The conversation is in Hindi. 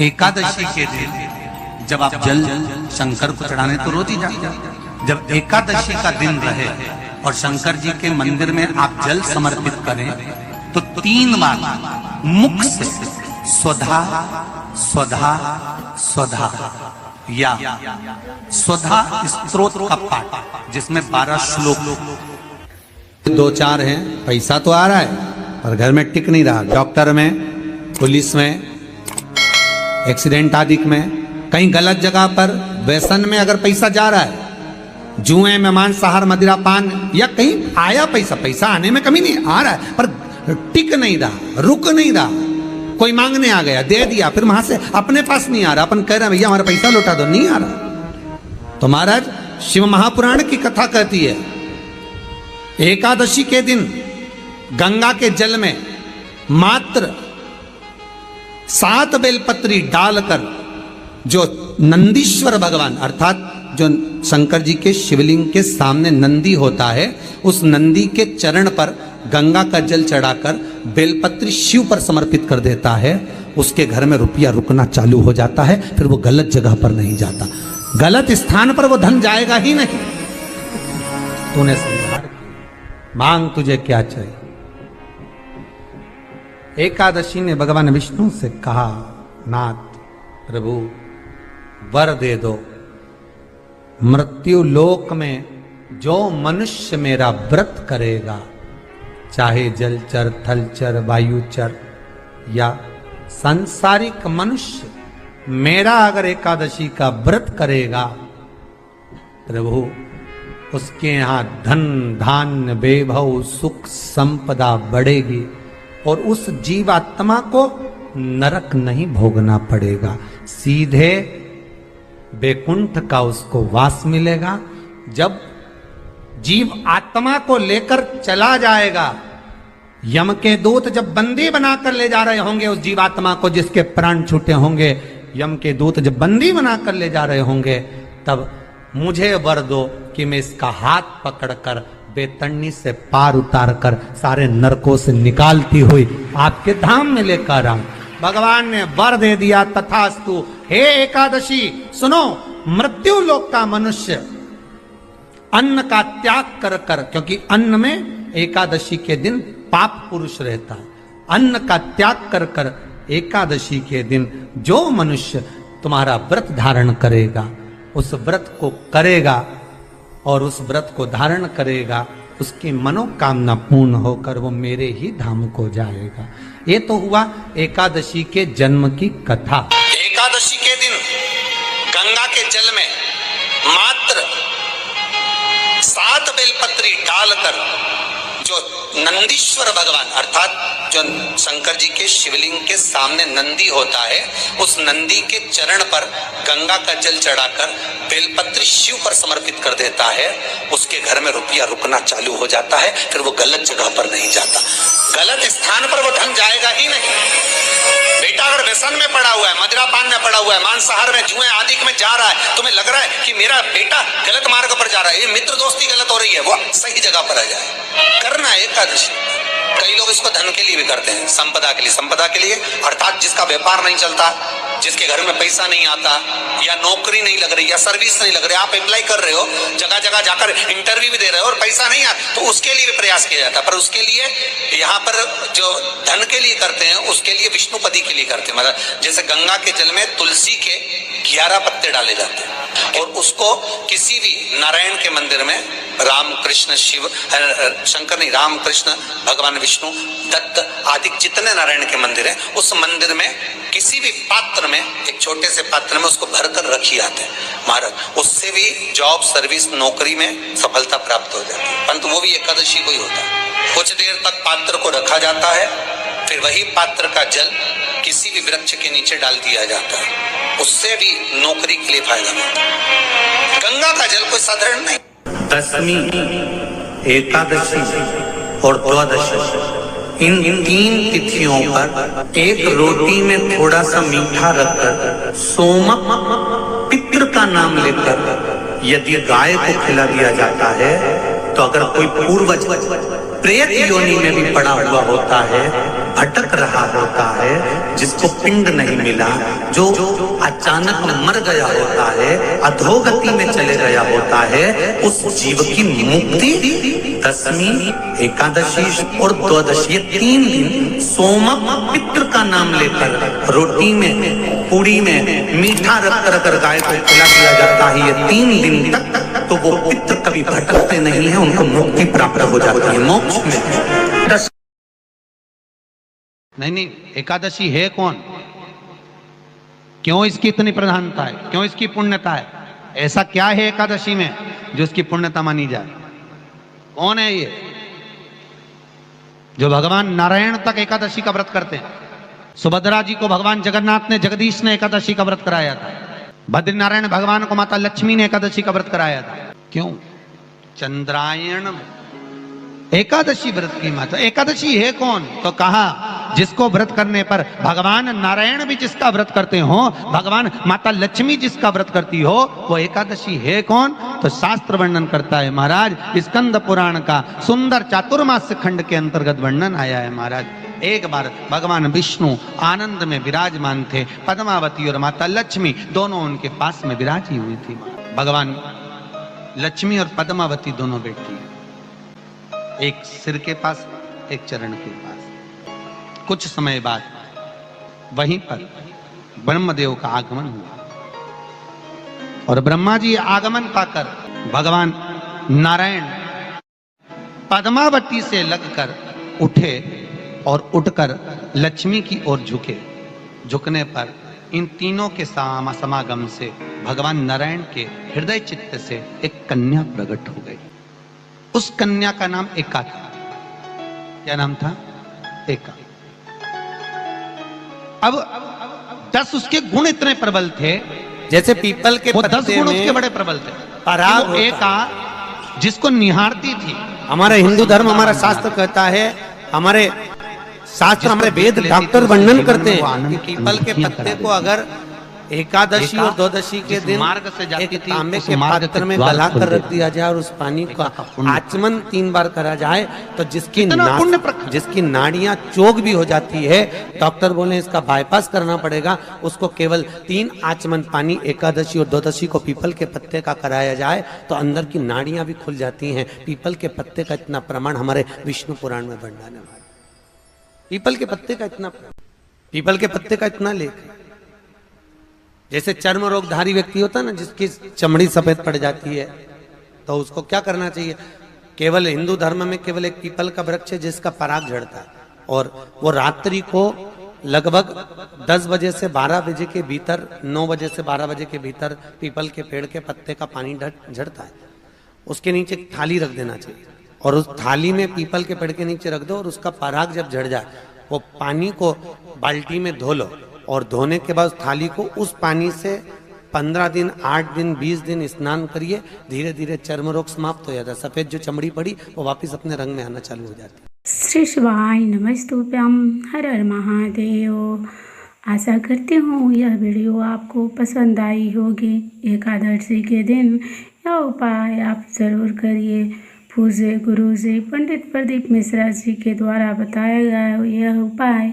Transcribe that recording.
एकादशी के दिन जब आप जल शंकर को चढ़ाने तो रोज ही जाते, जब एकादशी का दिन रहे और शंकर जी के मंदिर में आप जल समर्पित करें तो 3 बार मुख से स्वधा स्वधा स्वधा या स्वधा स्तोत्र का पाठ, जिसमें 12 श्लोक 2-4 हैं। पैसा तो आ रहा है पर घर में टिक नहीं रहा, डॉक्टर में, पुलिस में, एक्सीडेंट आदि में, कहीं गलत जगह पर व्यसन में अगर पैसा जा रहा है, जुए में, मांसाहार, मदिरा पान, या कहीं आया पैसा आने में कमी नहीं, आ रहा है पर टिक नहीं रहा, रुक नहीं रहा। कोई मांगने आ गया, दे दिया, फिर वहां से अपने पास नहीं आ रहा, अपन कह रहे हैं भैया हमारा पैसा लौटा दो, नहीं आ रहा। तो महाराज शिव महापुराण की कथा कहती है एकादशी के दिन गंगा के जल में मात्र 7 बेलपत्री डालकर जो नंदीश्वर भगवान अर्थात जो शंकर जी के शिवलिंग के सामने नंदी होता है, उस नंदी के चरण पर गंगा का जल चढ़ाकर बेलपत्री शिव पर समर्पित कर देता है, उसके घर में रुपया रुकना चालू हो जाता है, फिर वो गलत जगह पर नहीं जाता, गलत स्थान पर वो धन जाएगा ही नहीं। तूने समझा, मांग तुझे क्या चाहिए। एकादशी ने भगवान विष्णु से कहा, नाथ प्रभु वर दे दो, मृत्यु लोक में जो मनुष्य मेरा व्रत करेगा, चाहे जलचर, थलचर, वायुचर या सांसारिक मनुष्य, मेरा अगर एकादशी का व्रत करेगा प्रभु, उसके यहां धन धान्य वैभव सुख संपदा बढ़ेगी और उस जीवात्मा को नरक नहीं भोगना पड़ेगा, सीधे बैकुंठ का उसको वास मिलेगा। जब जीव आत्मा को लेकर चला जाएगा, यम के दूत जब बंदी बनाकर ले जा रहे होंगे उस जीवात्मा को जिसके प्राण छूटे होंगे, यम के दूत जब बंदी बनाकर ले जा रहे होंगे, तब मुझे वर दो कि मैं इसका हाथ पकड़कर बेतन्नी से पार उतार कर सारे नरकों से निकालती हुई आपके धाम में लेकर आऊं। भगवान ने वर दे दिया, तथास्तु। हे एकादशी सुनो, मृत्यु लोक का मनुष्य अन्न का त्याग कर कर, क्योंकि अन्न में एकादशी के दिन पाप पुरुष रहता है, अन्न का त्याग कर कर एकादशी के दिन जो मनुष्य तुम्हारा व्रत धारण करेगा, उस व्रत को करेगा और उस व्रत को धारण करेगा, उसकी मनोकामना पूर्ण होकर वो मेरे ही धाम को जाएगा। ये तो हुआ एकादशी के जन्म की कथा। एकादशी के दिन गंगा के जल में मात्र 7 बेलपत्री डालकर जो नंदीश्वर भगवान अर्थात जो शंकर जी के शिवलिंग के सामने नंदी होता है, उस नंदी के चरण पर गंगा का जल चढ़ाकर बेलपत्री शिव पर समर्पित कर देता है, उसके घर में रुपया रुकना चालू हो जाता है, फिर वो गलत जगह पर नहीं जाता, गलत स्थान पर वो धन जाएगा ही नहीं। बेटा अगर व्यसन में पड़ा हुआ है, मदिरा पान में पड़ा हुआ है, मांसाहार में, जुए आदि में जा रहा है, तुम्हें लग रहा है कि मेरा बेटा गलत मार्ग पर जा रहा है, ये मित्र दोस्ती गलत हो रही है, वो सही जगह पर आ जाए। करना है एकादशी। कई लोग इसको धन के लिए भी करते हैं, संपदा के लिए, संपदा के लिए अर्थात जिसका व्यापार नहीं चलता, जिसके घर में पैसा नहीं आता, या नौकरी नहीं लग रही, या सर्विस नहीं लग रही, आप अप्लाई कर रहे हो, जगह जगह जाकर इंटरव्यू भी दे रहे हो और पैसा नहीं आता, तो उसके लिए भी प्रयास किया जाता है। पर उसके लिए यहाँ पर जो धन के लिए करते हैं, उसके लिए विष्णुपति के लिए करते हैं। मतलब जैसे गंगा के जल में तुलसी के 11 पत्ते डाले जाते हैं और उसको किसी भी नारायण के मंदिर में, राम कृष्ण शिव शंकर नहीं, राम कृष्ण भगवान विष्णु दत्त आदि जितने नारायण के मंदिर हैं, उस मंदिर में किसी भी पात्र में, एक छोटे से पात्र में उसको भरकर रखी आते हैं महाराज, उससे भी जॉब सर्विस नौकरी में सफलता प्राप्त हो जाती है। परंतु वो भी एकादशी को ही होता है। कुछ देर तक पात्र को रखा जाता है, फिर वही पात्र का जल किसी भी वृक्ष के नीचे डाल दिया जाता है, उससे भी नौकरी के लिए फायदा मिलता है। गंगा का जल कोई साधारण नहीं। दशमी, एकादशी और द्वादशी, इन 3 तिथियों पर एक रोटी में थोड़ा सा मीठा रखकर सोमक पितृ का नाम लेकर यदि गाय को खिला दिया जाता है, तो अगर कोई पूर्वज प्रेत योनि में भी पड़ा हुआ होता है भटक रहा होता है, जिसको पिंड नहीं मिला, जो अचानक मर गया होता है, अधोगति में चले गया होता है, उस जीव की मुक्ति दशमी, एकादशी और द्वादशी, 3 दिन सोमक पितृ का नाम लेकर रोटी में, पूड़ी में मीठा रख गाय को खिला दिया जाता है। ये 3 दिन तक तो वो पितृ कभी भटकते नहीं है, उनको मुक्ति प्राप्त हो जाती है, मोक्ष में। नहीं, एकादशी है कौन, क्यों इसकी इतनी प्रधानता है, क्यों इसकी पुण्यता है, ऐसा क्या है एकादशी में जो इसकी पुण्यता मानी जाए? कौन है ये जो भगवान नारायण तक एकादशी का व्रत करते हैं? सुभद्रा जी को भगवान जगन्नाथ ने, जगदीश ने एकादशी का व्रत कराया था। बद्रीनारायण भगवान को माता लक्ष्मी ने एकादशी का व्रत कराया था। क्यों? चंद्रायण एकादशी व्रत की माता। एकादशी है कौन? तो कहा जिसको व्रत करने पर भगवान नारायण भी जिसका व्रत करते हो, भगवान माता लक्ष्मी जिसका व्रत करती हो, वो एकादशी है कौन? तो शास्त्र वर्णन करता है महाराज, स्कंद पुराण का सुंदर चातुर्मास्य खंड के अंतर्गत वर्णन आया है महाराज। एक बार भगवान विष्णु आनंद में विराजमान थे, पद्मावती और माता लक्ष्मी दोनों उनके पास में विराजी हुई थी। भगवान लक्ष्मी और पद्मावती दोनों बैठी, एक सिर के पास, एक चरण के पास। कुछ समय बाद वहीं पर ब्रह्मदेव का आगमन हुआ और ब्रह्मा जी आगमन पाकर भगवान नारायण पद्मावती से लगकर उठे और उठकर लक्ष्मी की ओर झुके। झुकने पर इन तीनों के समागम से भगवान नारायण के हृदय चित्त से एक कन्या प्रकट हो गई। उस कन्या का नाम एका था। क्या नाम था? एका। अब 10 उसके गुण इतने प्रबल थे, जैसे पीपल के वो 10 गुण उसके बड़े प्रबल थे। पराग एका जिसको निहारती थी। हमारा हिंदू धर्म, हमारा शास्त्र कहता है, हमारे शास्त्र, हमारे वेद डॉक्टर वर्णन करते हैं कि पीपल के पत्ते को अगर एकादशी और द्वादशी के दिन मार्ग से एक तांबे के पात्र में गला कर रख दिया जाए और उस पानी का आचमन 3 बार करा जाए तो जिसकी नाड़ियां चोक भी हो जाती है, डॉक्टर बोले इसका बाईपास करना पड़ेगा, उसको केवल 3 आचमन पानी एकादशी और द्वादशी को पीपल के पत्ते का कराया जाए तो अंदर की नाड़ियां भी खुल जाती हैं। पीपल के पत्ते का इतना प्रमाण हमारे विष्णु पुराण में वर्णन है। पीपल के पत्ते का इतना, पीपल के पत्ते का इतना लेख। जैसे चर्म रोगधारी व्यक्ति होता है ना, जिसकी चमड़ी सफेद पड़ जाती है, तो उसको क्या करना चाहिए? केवल हिंदू धर्म में केवल एक पीपल का वृक्ष है जिसका पराग झड़ता है, और वो रात्रि को लगभग 10 बजे से 12 बजे के भीतर, 9 बजे से 12 बजे के भीतर पीपल के पेड़ के पत्ते का पानी झड़ता है। उसके नीचे एक थाली रख देना चाहिए और उस थाली में पीपल के पेड़ के नीचे रख दो और उसका पराग जब झड़ जाए वो पानी को बाल्टी में धो लो और धोने के बाद थाली को उस पानी से 15 दिन, 8 दिन, 20 दिन स्नान करिए। धीरे धीरे चर्म रोग समाप्त हो जाता है। सफेद जो चमड़ी पड़ी वो वापस अपने रंग में आना चालू हो जाती है। श्री शिवाय नमस्तुभ्यं, हर हर महादेव। आशा करती हूँ यह वीडियो आपको पसंद आई होगी। एकादशी के दिन यह उपाय आप जरूर करिए। पूज्य गुरु जी पंडित प्रदीप मिश्रा जी के द्वारा बताया गया यह उपाय